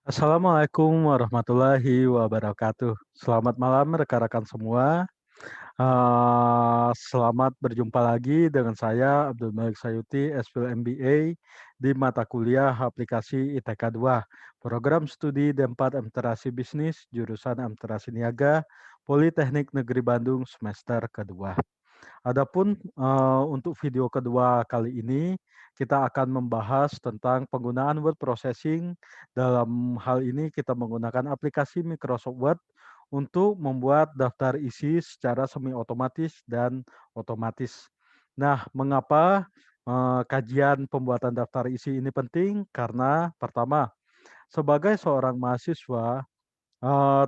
Assalamualaikum warahmatullahi wabarakatuh. Selamat malam rekan-rekan semua. Selamat berjumpa lagi dengan saya Abdul Malik Sayuti, S-Fil MBA di mata kuliah Aplikasi ITK 2, Program Studi D4 Literasi Bisnis, jurusan Literasi Niaga, Politeknik Negeri Bandung semester kedua. Adapun untuk video kedua kali ini, kita akan membahas tentang penggunaan word processing. Dalam hal ini kita menggunakan aplikasi Microsoft Word untuk membuat daftar isi secara semi otomatis dan otomatis. Nah, mengapa kajian pembuatan daftar isi ini penting? Karena pertama, sebagai seorang mahasiswa,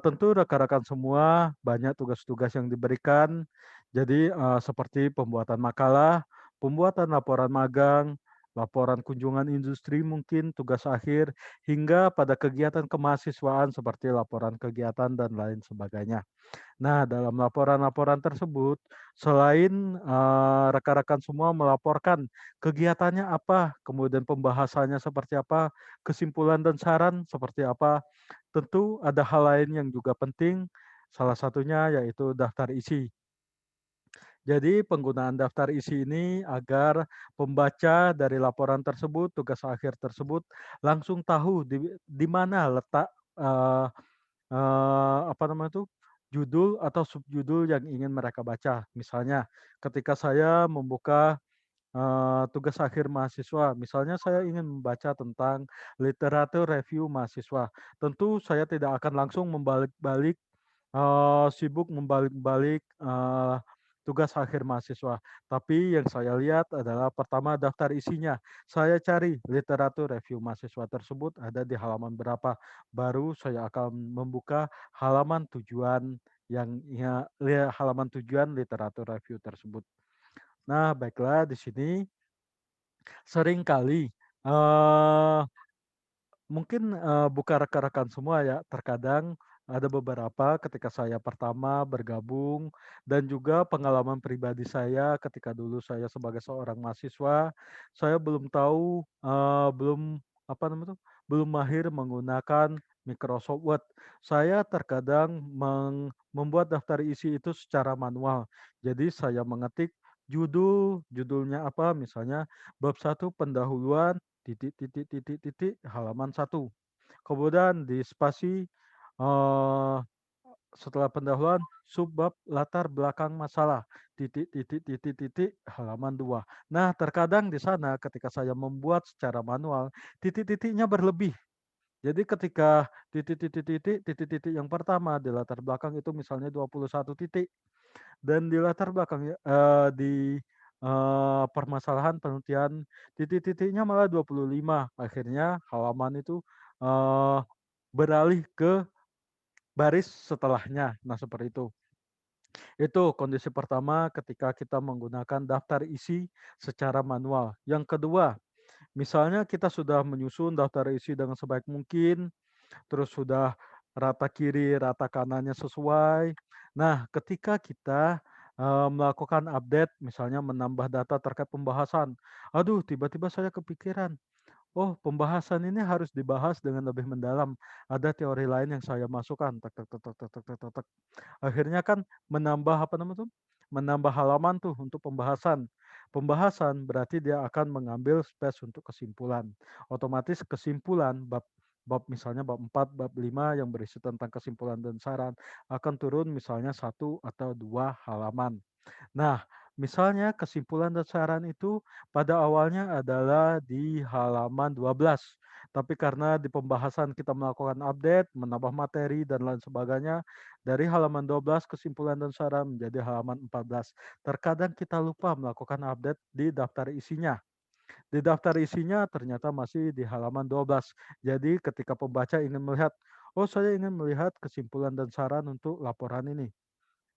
tentu rekan-rekan semua banyak tugas-tugas yang diberikan. Jadi, seperti pembuatan makalah, pembuatan laporan magang, laporan kunjungan industri mungkin, tugas akhir, hingga pada kegiatan kemahasiswaan seperti laporan kegiatan dan lain sebagainya. Nah, dalam laporan-laporan tersebut, selain, rekan-rekan semua melaporkan kegiatannya apa, kemudian pembahasannya seperti apa, kesimpulan dan saran seperti apa, tentu ada hal lain yang juga penting, salah satunya yaitu daftar isi. Jadi penggunaan daftar isi ini agar pembaca dari laporan tersebut, tugas akhir tersebut, langsung tahu di mana letak, eee apa namanya tuh, judul atau subjudul yang ingin mereka baca. Misalnya ketika saya membuka, tugas akhir mahasiswa, misalnya saya ingin membaca tentang literatur review mahasiswa, tentu saya tidak akan langsung membalik-balik, sibuk membalik-balik, tugas akhir mahasiswa. Tapi yang saya lihat adalah pertama daftar isinya. Saya cari literatur review mahasiswa tersebut ada di halaman berapa, baru saya akan membuka halaman tujuan halaman tujuan literatur review tersebut. Nah, baiklah di sini seringkali, eee mungkin, bukan rekan-rekan semua ya, terkadang ada beberapa ketika saya pertama bergabung dan juga pengalaman pribadi saya ketika dulu saya sebagai seorang mahasiswa, saya belum tahu, belum apa namanya tuh, belum mahir menggunakan Microsoft Word. Saya terkadang membuat daftar isi itu secara manual. Jadi saya mengetik judulnya apa, misalnya bab satu pendahuluan titik titik titik titik, halaman satu. Kemudian di spasi, eee, setelah pendahuluan, subbab latar belakang masalah, titik titik titik titik, halaman 2. Nah, terkadang di sana ketika saya membuat secara manual, titik-titiknya berlebih. Jadi ketika titik titik titik, titik-titik yang pertama di latar belakang itu misalnya 21 titik. Dan di latar belakangnya permasalahan penelitian titik-titiknya malah 25. Akhirnya halaman itu, eee, beralih ke baris setelahnya. Nah, seperti itu. Itu kondisi pertama ketika kita menggunakan daftar isi secara manual. Yang kedua, misalnya kita sudah menyusun daftar isi dengan sebaik mungkin, terus sudah rata kiri, rata kanannya sesuai. Nah, ketika kita, melakukan update, misalnya menambah data terkait pembahasan, aduh tiba-tiba saya kepikiran, oh pembahasan ini harus dibahas dengan lebih mendalam, ada teori lain yang saya masukkan, tek tek tek tek tek tek tek tek tek. Akhirnya kan menambah apa namanya tuh, menambah halaman tuh untuk pembahasan. Pembahasan berarti dia akan mengambil space untuk kesimpulan. Otomatis kesimpulan bab bab misalnya bab 4, bab 5 yang berisi tentang kesimpulan dan saran akan turun misalnya satu atau 2 halaman. Nah, misalnya kesimpulan dan saran itu pada awalnya adalah di halaman 12, tapi karena di pembahasan kita melakukan update, menambah materi dan lain sebagainya, dari halaman 12 kesimpulan dan saran menjadi halaman 14. Terkadang kita lupa melakukan update di daftar isinya. Di daftar isinya ternyata masih di halaman 12. Jadi ketika pembaca ingin melihat, "Oh, saya ingin melihat kesimpulan dan saran untuk laporan ini."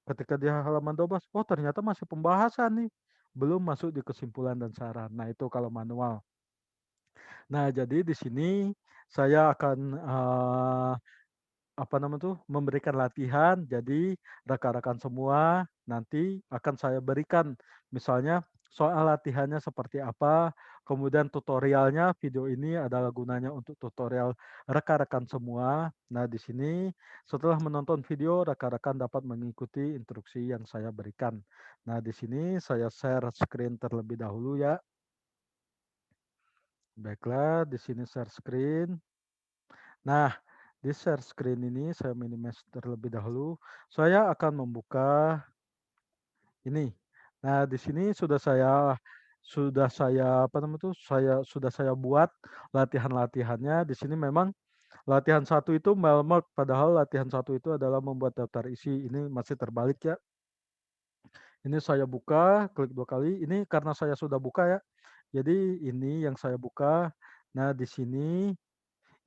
Ketika di halaman 12, oh ternyata masih pembahasan nih, belum masuk di kesimpulan dan saran. Nah itu kalau manual. Nah jadi di sini saya akan, apa namanya tuh, memberikan latihan, jadi rekan-rekan semua nanti akan saya berikan misalnya soal latihannya seperti apa, Kemudian tutorialnya, video ini adalah gunanya untuk tutorial rekan-rekan semua. Nah, di sini setelah menonton video, rekan-rekan dapat mengikuti instruksi yang saya berikan. Nah, di sini saya share screen terlebih dahulu ya. Baiklah, di sini share screen. Nah, di share screen ini saya minimize terlebih dahulu. Saya akan membuka ini. Nah, di sini sudah saya apa namanya tuh, sudah saya buat latihan-latihannya. Di sini memang latihan satu itu Melmark, padahal latihan satu itu adalah membuat daftar isi. Ini masih terbalik ya. Ini saya buka, klik 2 kali. Ini karena saya sudah buka ya. Jadi ini yang saya buka. Nah, di sini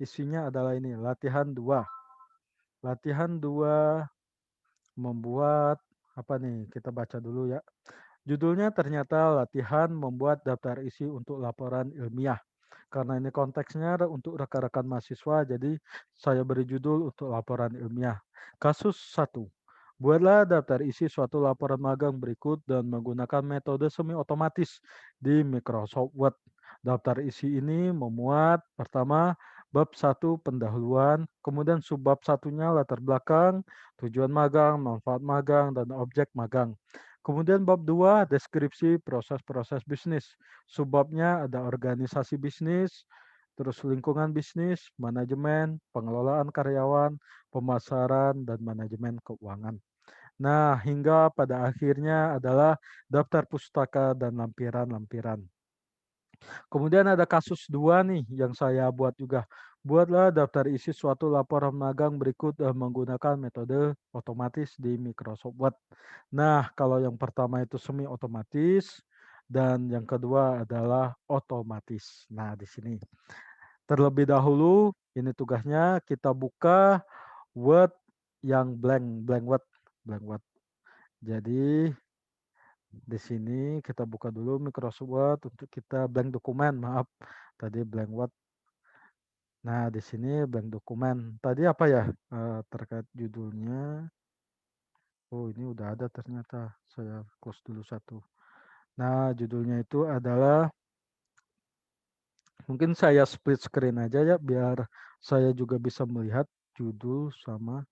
isinya adalah ini, latihan 2. Latihan 2 membuat apa nih? Kita baca dulu ya. Judulnya ternyata latihan membuat daftar isi untuk laporan ilmiah. Karena ini konteksnya untuk rekan-rekan mahasiswa, jadi saya beri judul untuk laporan ilmiah. Kasus 1. Buatlah daftar isi suatu laporan magang berikut dan menggunakan metode semi otomatis di Microsoft Word. Daftar isi ini memuat pertama bab 1 pendahuluan, kemudian subbab satunya latar belakang, tujuan magang, manfaat magang, dan objek magang. Kemudian bab 2 deskripsi proses-proses bisnis. Subbabnya ada organisasi bisnis, terus lingkungan bisnis, manajemen, pengelolaan karyawan, pemasaran, dan manajemen keuangan. Nah, hingga pada akhirnya adalah daftar pustaka dan lampiran-lampiran. Kemudian ada kasus 2 nih yang saya buat juga. Buatlah daftar isi suatu laporan magang berikut menggunakan metode otomatis di Microsoft Word. Nah, kalau yang pertama itu semi otomatis dan yang kedua adalah otomatis. Nah, di sini terlebih dahulu ini tugasnya kita buka Word yang blank, blank Word, blank Word. Jadi di sini kita buka dulu Microsoft Word untuk kita blank dokumen, maaf. Tadi blank Word. Nah, di sini blank dokumen. Tadi apa ya, terkait judulnya? Oh, ini udah ada ternyata. Saya close dulu satu. Nah, judulnya itu adalah mungkin saya split screen aja ya biar saya juga bisa melihat judul sama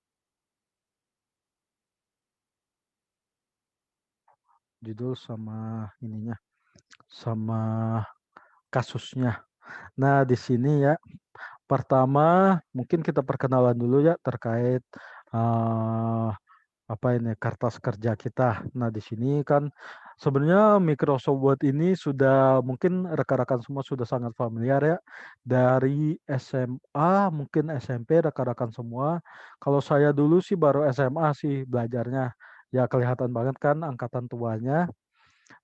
ininya, sama kasusnya. Nah, di sini ya, pertama mungkin kita perkenalan dulu ya terkait uh, apa ini kertas kerja kita. Nah, di sini kan sebenarnya Microsoft Word ini sudah mungkin rekan-rekan semua sudah sangat familiar ya. Dari SMA, mungkin SMP rekan-rekan semua. Kalau saya dulu sih baru SMA sih belajarnya. Ya kelihatan banget kan angkatan tuanya.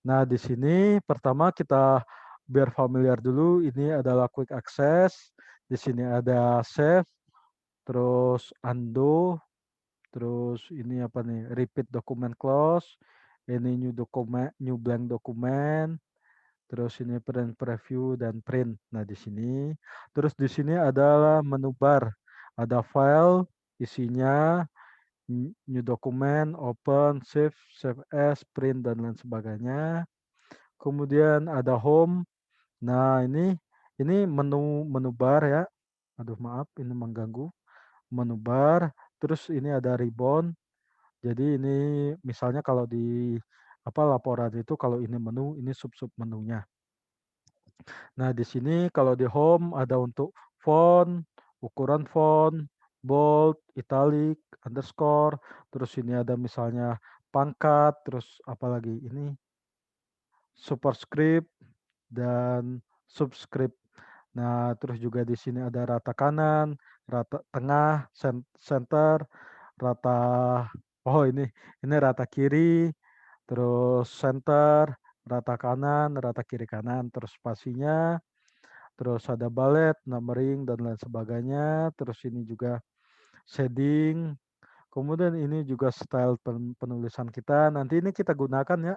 Nah, di sini pertama kita biar familiar dulu, ini adalah quick access. Di sini ada save, terus undo, terus ini apa nih? Repeat document close. Ini new document, new blank document. Terus ini print preview dan print. Nah, di sini. Terus di sini adalah menu bar. Ada file, isinya, new document, open, save, save as, print dan lain sebagainya. Kemudian ada home. Nah, ini menu menu bar ya. Aduh, maaf ini mengganggu. Menu bar, terus ini ada ribbon. Jadi ini misalnya kalau di apa laporan itu kalau ini menu, ini sub-sub menunya. Nah, di sini kalau di home ada untuk font, ukuran font, bold, italic, underscore, terus ini ada misalnya pangkat, terus apalagi ini superscript dan subscript. Nah, terus juga di sini ada rata kanan, rata tengah, center, rata oh ini rata kiri, terus center, rata kanan, rata kiri kanan, terus spasinya, terus ada ballet, numbering dan lain sebagainya, terus ini juga shading, kemudian ini juga style penulisan kita. Nanti ini kita gunakan ya.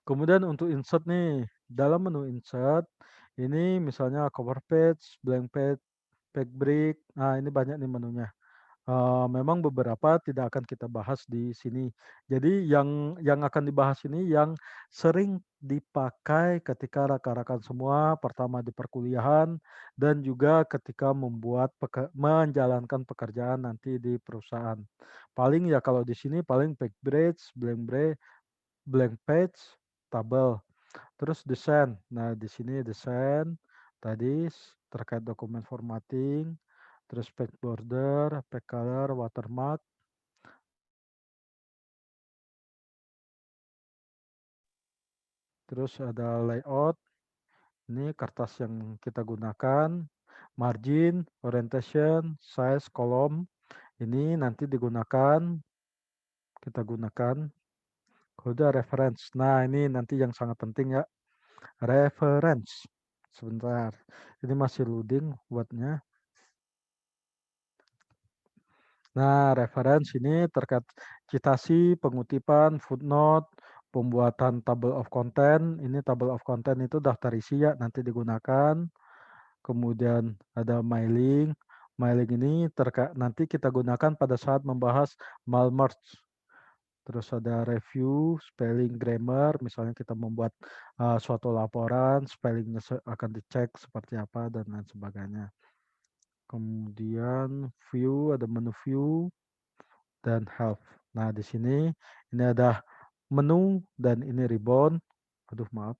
Kemudian untuk insert nih, dalam menu insert, ini misalnya cover page, blank page, page break, nah ini banyak nih menunya. memang beberapa tidak akan kita bahas di sini. Jadi yang akan dibahas ini yang sering dipakai ketika rekan-rekan semua pertama di perkuliahan dan juga ketika menjalankan pekerjaan nanti di perusahaan. Paling ya kalau di sini paling backbridge, blank page, tabel, terus desain. Nah, di sini desain tadi terkait dokumen formatting, terus page border, page color, watermark, terus ada layout, ini kertas yang kita gunakan, margin, orientation, size, kolom, ini nanti kita gunakan kode reference. Nah, ini nanti yang sangat penting ya, reference. Sebentar, ini masih loading buatnya. Nah, reference ini terkait citasi, pengutipan, footnote, pembuatan table of content. Ini table of content itu daftar isi ya, nanti digunakan. Kemudian ada mailing. Mailing ini nanti kita gunakan pada saat membahas malmerge. Terus ada review, spelling, grammar. Misalnya kita membuat suatu laporan, spellingnya akan dicek seperti apa dan lain sebagainya. Kemudian view, ada menu view dan help. Nah, di sini ini ada menu dan ini ribbon. Aduh, maaf.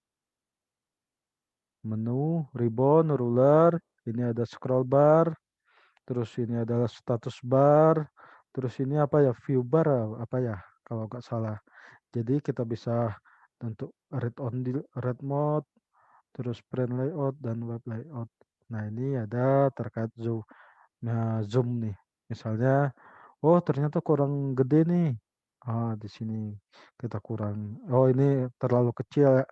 Menu, ribbon, ruler, ini ada scroll bar, terus ini adalah status bar, terus ini apa ya, view bar apa ya kalau nggak salah. Jadi kita bisa untuk read mode, terus print layout dan web layout. Nah, ini ada terkait zoom. Nah, zoom nih. Misalnya, oh ternyata kurang gede nih. Di sini kita kurang. Oh, ini terlalu kecil ya.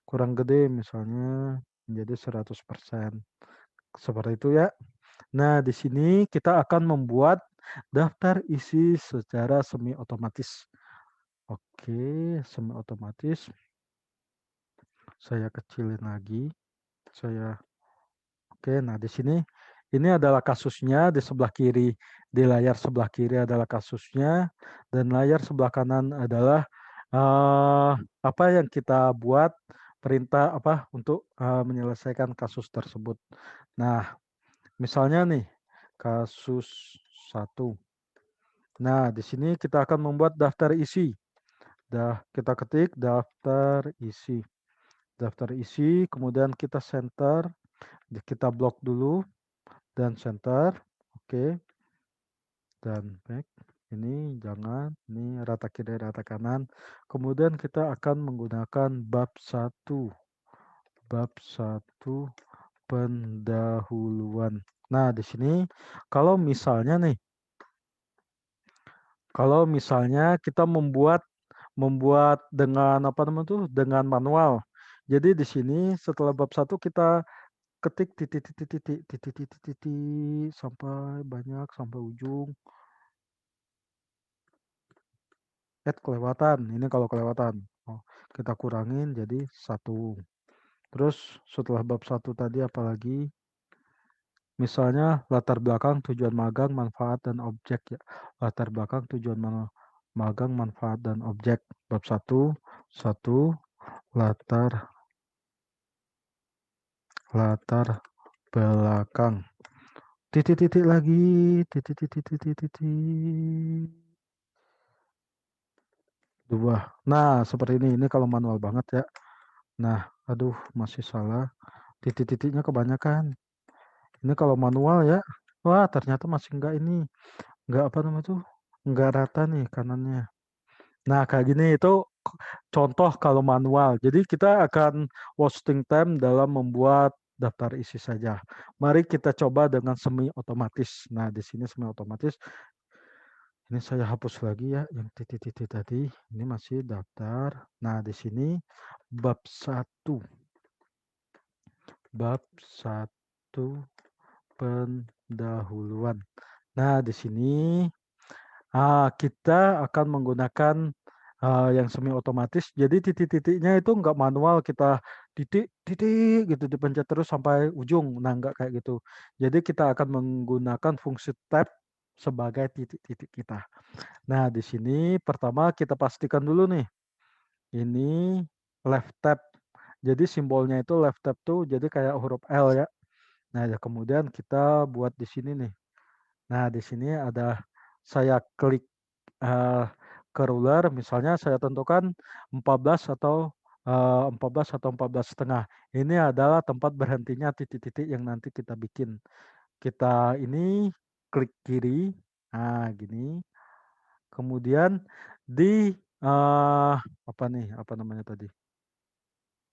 Kurang gede misalnya menjadi 100%. Seperti itu ya. Nah, di sini kita akan membuat daftar isi secara semi otomatis. Oke, semi otomatis. Saya kecilin lagi. Oke, nah di sini ini adalah kasusnya di sebelah kiri. Di layar sebelah kiri adalah kasusnya dan layar sebelah kanan adalah apa yang kita buat perintah apa untuk menyelesaikan kasus tersebut. Nah, misalnya nih kasus 1. Nah, di sini kita akan membuat daftar isi. Kita ketik daftar isi. Daftar isi, kemudian kita center, kita blok dulu dan center. Oke. Dan back. Ini jangan, ini rata kiri, rata kanan. Kemudian kita akan menggunakan bab 1. Bab 1 pendahuluan. Nah, di sini kalau misalnya kita membuat dengan apa namanya tuh, dengan manual. Jadi di sini setelah bab 1 kita ketik titik sampai banyak sampai ujung. Kelewatan. Ini kalau kelewatan. Oh, kita kurangin jadi 1. Terus setelah bab 1 tadi apalagi? Misalnya latar belakang, tujuan magang, manfaat, dan objek ya. Latar belakang, tujuan magang, manfaat, dan objek. Bab 1, latar belakang. Titik-titik lagi, titik. 2. Nah, seperti ini. Ini kalau manual banget ya. Nah, aduh masih salah. Titik-titiknya kebanyakan. Ini kalau manual ya. Wah, ternyata masih enggak ini. Enggak apa namanya tuh? Enggak rata nih kanannya. Nah, kayak gini itu contoh kalau manual. Jadi kita akan wasting time dalam membuat daftar isi saja. Mari kita coba dengan semi otomatis. Nah, di sini semi otomatis. Ini saya hapus lagi ya yang titik-titik tadi. Ini masih daftar. Nah, di sini bab 1. Bab 1 pendahuluan. Nah, di sini kita akan menggunakan yang semi otomatis. Jadi titik-titiknya itu enggak manual, kita titik gitu dipencet terus sampai ujung. Nah, enggak kayak gitu. Jadi kita akan menggunakan fungsi tab sebagai titik-titik kita. Nah, di sini pertama kita pastikan dulu nih, ini left tab. Jadi simbolnya itu left tab tuh jadi kayak huruf L ya. Nah, ya kemudian kita buat di sini nih. Nah, di sini ada saya klik ke ruler, misalnya saya tentukan 14 atau 14 atau 14,5. Ini adalah tempat berhentinya titik-titik yang nanti kita bikin. Kita ini klik kiri, nah gini. Kemudian di apa nih, apa namanya tadi?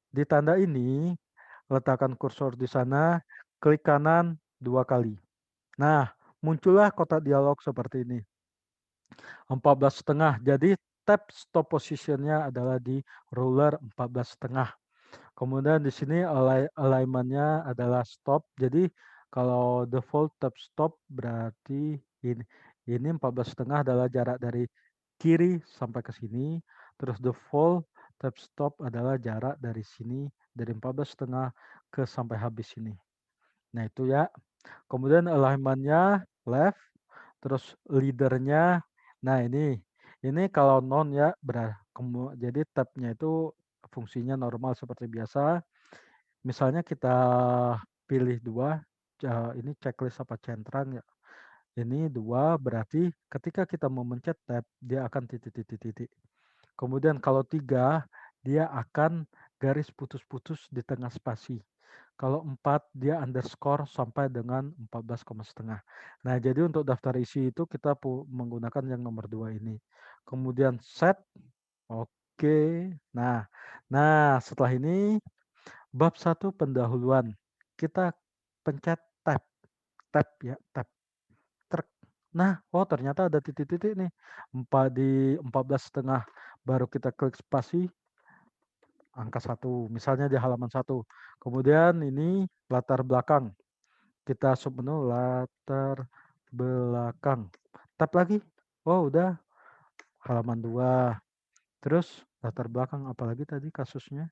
Di tanda ini letakkan kursor di sana, klik kanan 2 kali. Nah, muncullah kotak dialog seperti ini. 14,5. Jadi tab stop positionnya adalah di ruler 14,5. Kemudian di sini alignment-nya adalah stop. Jadi kalau default tab stop berarti ini 14,5 adalah jarak dari kiri sampai ke sini. Terus default tab stop adalah jarak dari sini dari 14,5 ke sampai habis sini. Nah itu ya. Kemudian alignment-nya left, terus leader-nya, nah ini kalau non ya, jadi tab-nya itu fungsinya normal seperti biasa. Misalnya kita pilih 2, ini checklist apa centran ya. Ini 2 berarti ketika kita memencet tab, dia akan titik-titik-titik. Kemudian kalau 3, dia akan garis putus-putus di tengah spasi. Kalau 4, dia underscore sampai dengan 14,5. Nah, jadi untuk daftar isi itu kita menggunakan yang nomor 2 ini. Kemudian set, oke. Nah, setelah ini bab 1 pendahuluan. Kita pencet tab, tab ya, tab. Nah, oh ternyata ada titik-titik nih. Di 14,5 baru kita klik spasi angka 1, misalnya di halaman 1. Kemudian ini latar belakang. Kita submenu latar belakang. Tap lagi. Oh, udah halaman 2. Terus latar belakang apalagi tadi kasusnya?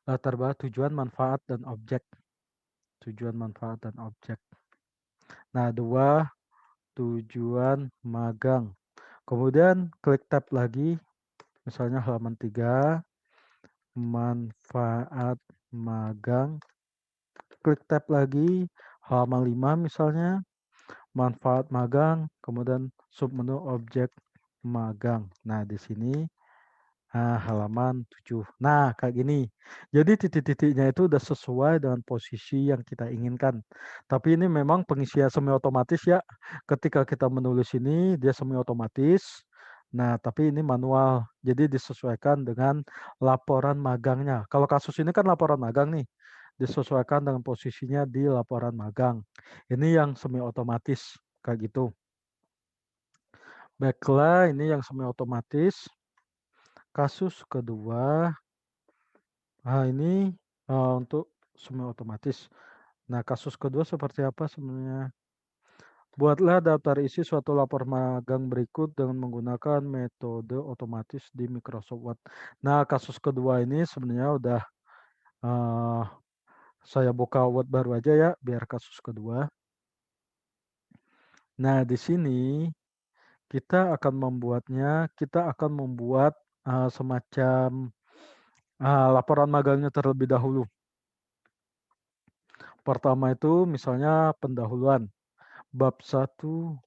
Latar belakang tujuan, manfaat, dan objek. Tujuan, manfaat, dan objek. Nah, 2 tujuan magang. Kemudian klik tab lagi. Misalnya halaman 3, manfaat magang. Klik tab lagi, halaman 5 misalnya, manfaat magang, kemudian submenu objek magang. Nah, di sini halaman 7. Nah, kayak gini. Jadi titik-titiknya itu udah sesuai dengan posisi yang kita inginkan. Tapi ini memang pengisian semi otomatis ya. Ketika kita menulis ini, dia semi otomatis. Nah, tapi ini manual. Jadi disesuaikan dengan laporan magangnya. Kalau kasus ini kan laporan magang nih. Disesuaikan dengan posisinya di laporan magang. Ini yang semi otomatis. Kayak gitu. Baiklah, ini yang semi otomatis. Kasus kedua, ini untuk semi otomatis. Nah, kasus kedua seperti apa sebenarnya? Buatlah daftar isi suatu lapor magang berikut dengan menggunakan metode otomatis di Microsoft Word. Nah, kasus kedua ini sebenarnya udah saya buka Word baru aja ya, biar kasus kedua. Nah, di sini kita akan membuat semacam laporan magangnya terlebih dahulu. Pertama itu misalnya pendahuluan. Bab 1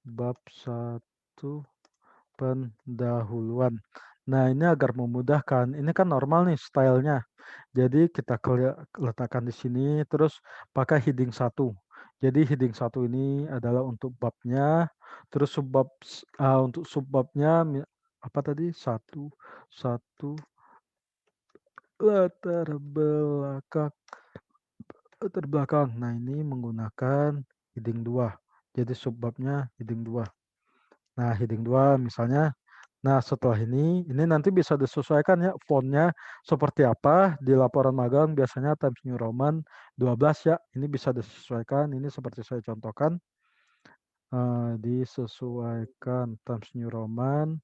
pendahuluan. Nah, ini agar memudahkan, ini kan normal nih stylenya. Jadi kita letakkan di sini, terus pakai heading 1. Jadi heading 1 ini adalah untuk babnya, terus untuk subbabnya apa tadi? Satu latar belakang. Latar belakang. Nah, ini menggunakan heading 2. Jadi subbabnya heading 2. Nah, heading 2 misalnya. Nah, setelah ini nanti bisa disesuaikan ya fontnya seperti apa. Di laporan magang biasanya Times New Roman 12 ya. Ini bisa disesuaikan. Ini seperti saya contohkan. Disesuaikan Times New Roman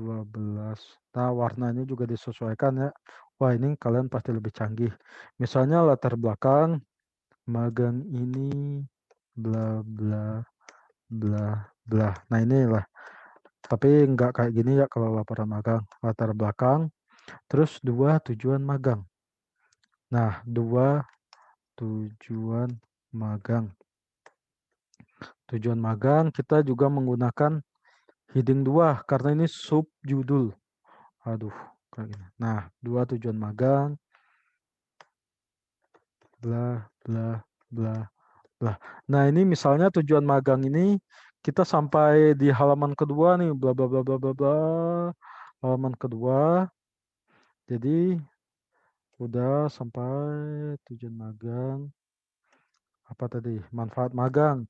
12. Nah, warnanya juga disesuaikan ya. Wah, ini kalian pasti lebih canggih. Misalnya latar belakang magang ini bla bla bla bla. Nah inilah, tapi nggak kayak gini ya kalau laporan magang. Latar belakang, terus 2 tujuan magang. Nah 2 tujuan magang. Tujuan magang kita juga menggunakan heading 2 karena ini subjudul. Aduh, kayak gini. Nah 2 tujuan magang, bla bla bla bla. Nah ini misalnya tujuan magang ini kita sampai di halaman kedua nih, bla bla bla bla bla bla. Halaman kedua. Jadi udah sampai tujuan magang. Apa tadi? Manfaat magang.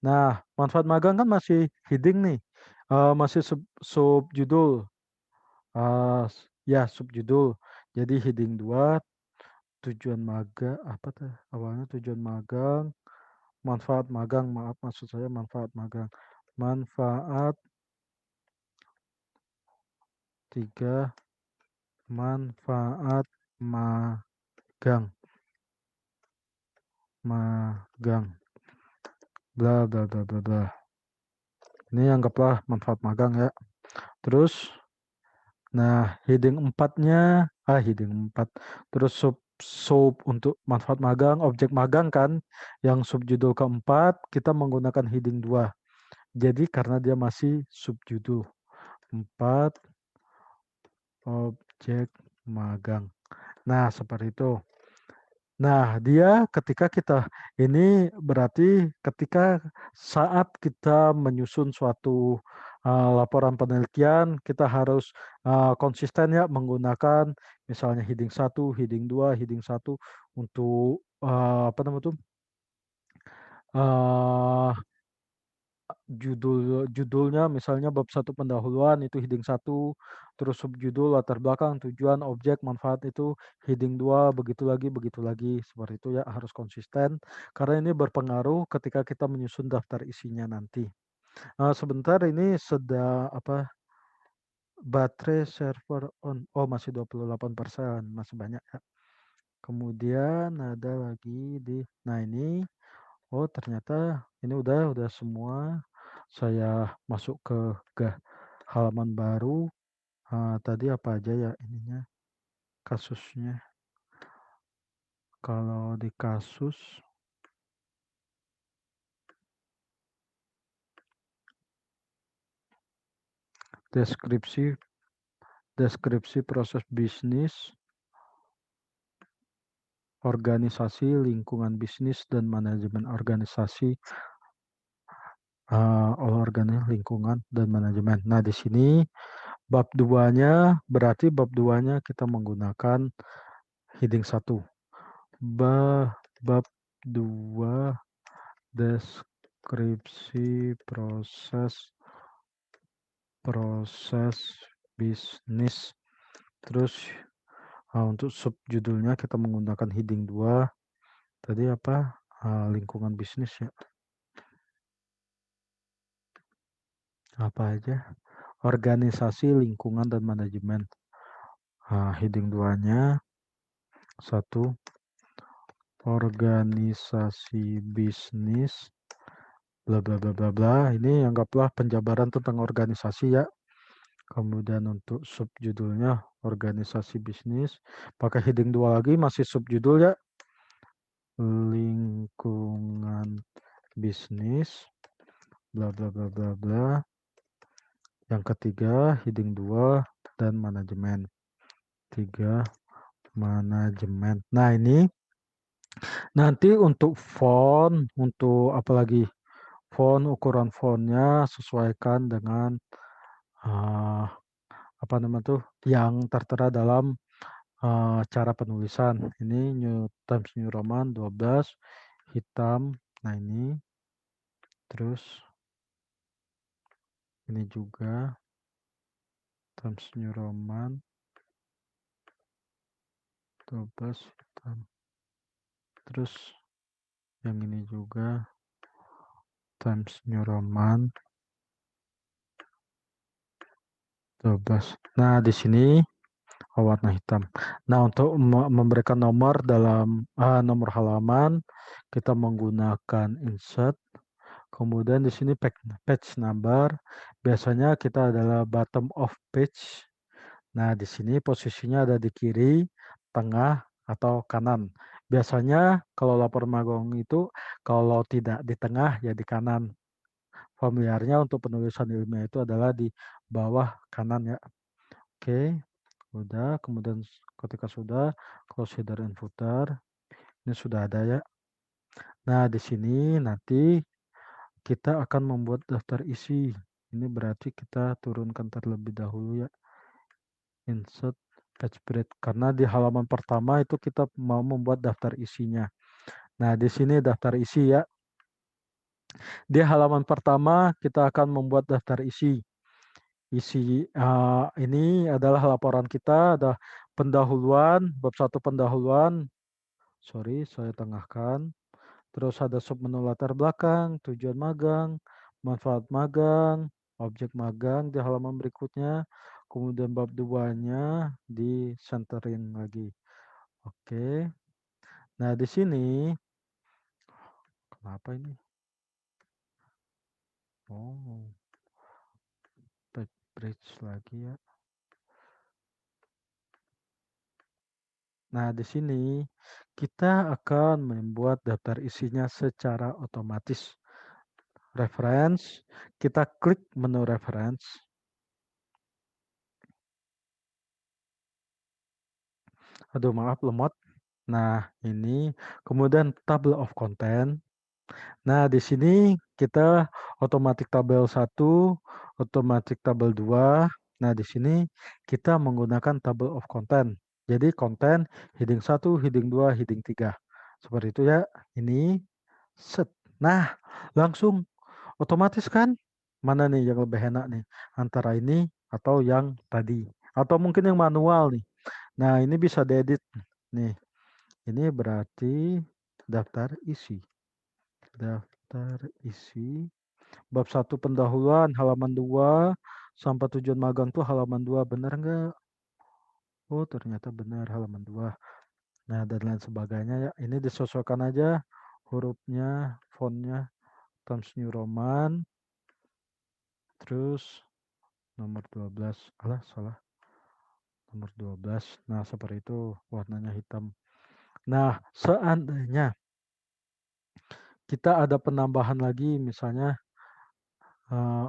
Nah, manfaat magang kan masih heading nih. Masih subjudul. Ya, subjudul. Jadi heading 2 tujuan magang apa tuh? Awalnya tujuan magang, manfaat magang, maaf maksud saya manfaat magang. Manfaat 3 manfaat magang. Magang. Bla bla bla bla bla. Ini anggaplah manfaat magang ya. Terus nah, heading 4-nya heading 4. Terus sub untuk manfaat magang, objek magang kan yang subjudul keempat kita menggunakan heading 2. Jadi karena dia masih subjudul 4 objek magang. Nah, seperti itu. Nah, dia ketika kita ini berarti ketika saat kita menyusun suatu laporan penelitian, kita harus konsisten ya menggunakan misalnya heading 1, heading 2, heading 1 untuk apa namanya itu uh, judulnya misalnya bab 1 pendahuluan itu heading 1, terus subjudul latar belakang, tujuan, objek, manfaat itu heading 2, begitu lagi, seperti itu ya harus konsisten karena ini berpengaruh ketika kita menyusun daftar isinya nanti. Sebentar ini baterai server on. Oh, masih 28%, masih banyak ya. Kemudian ada lagi nah ini ternyata ini udah semua. Saya masuk ke halaman baru. Tadi apa aja ya ininya kasusnya. Kalau di kasus deskripsi proses bisnis, organisasi, lingkungan bisnis dan manajemen organisasi, lingkungan dan manajemen. Nah, di sini bab 2-nya berarti bab 2-nya kita menggunakan heading 1. Bab 2 deskripsi proses bisnis. Terus untuk subjudulnya kita menggunakan heading 2. Tadi apa? Lingkungan bisnis ya. Apa aja? Organisasi, lingkungan, dan manajemen. Heading 2-nya 1. Organisasi bisnis bla bla bla bla bla. Ini anggaplah penjabaran tentang organisasi ya. Kemudian untuk subjudulnya organisasi bisnis, pakai heading 2 lagi masih subjudul ya. Lingkungan bisnis bla bla bla bla bla. Yang ketiga heading 2 dan manajemen. 3 manajemen. Nah, ini nanti untuk font, untuk apalagi font, ukuran fontnya sesuaikan dengan apa namanya tuh yang tertera dalam cara penulisan. Ini Times New Roman 12 hitam. Nah, ini terus ini juga Times New Roman 12 hitam. Terus yang ini juga Times New Roman 12. Nah, di sini warna hitam. Nah, untuk memberikan nomor dalam nomor halaman, kita menggunakan insert. Kemudian di sini page number. Biasanya kita adalah bottom of page. Nah, di sini posisinya ada di kiri, tengah, atau kanan. Biasanya kalau lapor magang itu, kalau tidak di tengah, ya di kanan. Familiarnya untuk penulisan ilmiah itu adalah di bawah kanan ya. Oke, udah. Kemudian ketika sudah, close header and footer. Ini sudah ada ya. Nah, di sini nanti kita akan membuat daftar isi. Ini berarti kita turunkan terlebih dahulu ya. Insert page break. Karena di halaman pertama itu kita mau membuat daftar isinya. Nah, di sini daftar isi ya. Di halaman pertama kita akan membuat daftar isi. Isi ini adalah laporan kita, ada pendahuluan, bab 1 pendahuluan. Sorry, saya tengahkan. Terus ada submenu latar belakang, tujuan magang, manfaat magang, objek magang di halaman berikutnya. Kemudian bab 2-nya di centering lagi. Oke. Nah, di sini kenapa ini? Oh, bridge lagi ya. Nah, di sini kita akan membuat daftar isinya secara otomatis. Reference, kita klik menu reference. Aduh, maaf lemot. Nah, ini kemudian table of content. Nah, di sini kita otomatis tabel 1, otomatis tabel 2. Nah, di sini kita menggunakan table of content. Jadi konten heading 1, heading 2, heading 3. Seperti itu ya. Ini set. Nah, langsung otomatis kan? Mana nih yang lebih enak nih? Antara ini atau yang tadi? Atau mungkin yang manual nih. Nah, ini bisa diedit. Nih, ini berarti daftar isi. Daftar isi. Bab 1 pendahuluan halaman 2 sampai tujuan magang tuh halaman 2. Benar nggak? Oh, ternyata benar halaman 2. Nah, dan lain sebagainya ya. Ini disesuaikan aja hurufnya, fontnya, Times New Roman. Terus nomor 12. Alah, salah. Nomor 12. Nah, seperti itu. Warnanya hitam. Nah, seandainya kita ada penambahan lagi, misalnya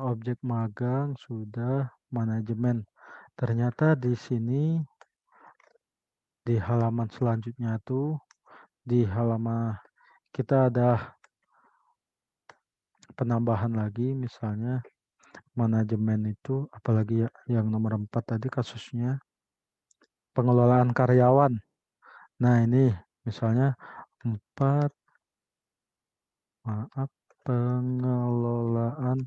objek magang sudah manajemen. Ternyata di sini di halaman selanjutnya tuh di halaman kita ada penambahan lagi, misalnya manajemen itu apalagi ya yang nomor 4 tadi kasusnya pengelolaan karyawan. Nah, ini misalnya 4 maaf pengelolaan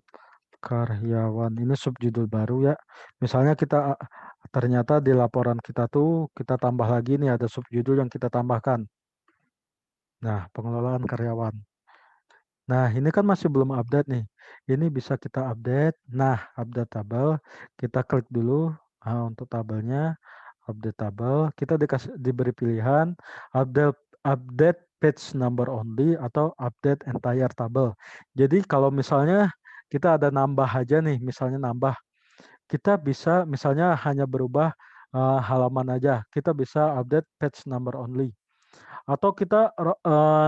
karyawan. Ini subjudul baru ya. Misalnya kita ternyata di laporan kita tuh kita tambah lagi nih ada subjudul yang kita tambahkan. Nah, pengelolaan karyawan. Nah, ini kan masih belum update nih. Ini bisa kita update. Nah, update tabel. Kita klik dulu untuk tabelnya. Update tabel. Kita diberi pilihan update update page number only atau update entire table. Jadi kalau misalnya kita ada nambah aja nih, misalnya nambah, kita bisa misalnya hanya berubah halaman aja. Kita bisa update page number only. Atau kita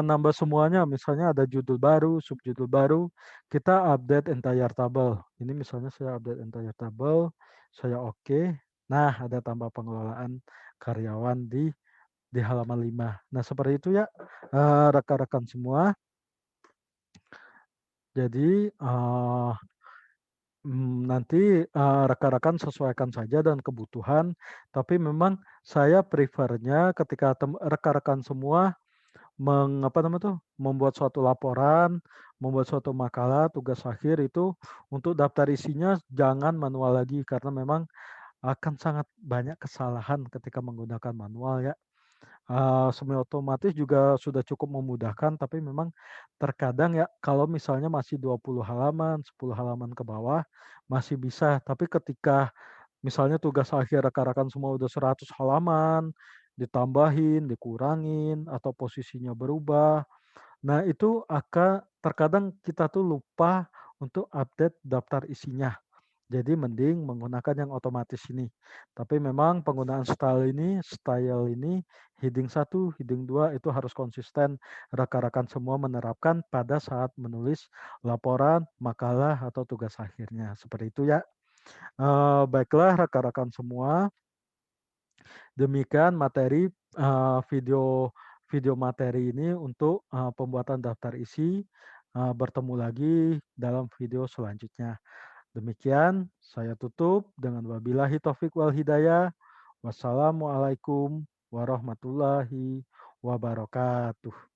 nambah semuanya, misalnya ada judul baru, subjudul baru, kita update entire table. Ini misalnya saya update entire table, saya oke. Nah, ada tambah pengelolaan karyawan di halaman 5. Nah, seperti itu ya rekan-rekan semua. Jadi nanti rekan-rekan sesuaikan saja dengan kebutuhan, tapi memang saya prefernya ketika rekan-rekan semua membuat suatu laporan, membuat suatu makalah, tugas akhir itu untuk daftar isinya jangan manual lagi karena memang akan sangat banyak kesalahan ketika menggunakan manual ya. Semi otomatis juga sudah cukup memudahkan, tapi memang terkadang ya kalau misalnya masih 20 halaman, 10 halaman ke bawah masih bisa, tapi ketika Misalnya tugas akhir rekan-rekan semua udah 100 halaman, ditambahin, dikurangin, atau posisinya berubah. Nah, itu terkadang kita tuh lupa untuk update daftar isinya. Jadi mending menggunakan yang otomatis ini. Tapi memang penggunaan style ini, heading satu, heading 2 itu harus konsisten rekan-rekan semua menerapkan pada saat menulis laporan, makalah, atau tugas akhirnya. Seperti itu ya. Baiklah rekan-rekan semua, demikian materi video video materi ini untuk pembuatan daftar isi. Bertemu lagi dalam video selanjutnya. Demikian saya tutup dengan wabillahi taufik wal hidayah. Wassalamualaikum warahmatullahi wabarakatuh.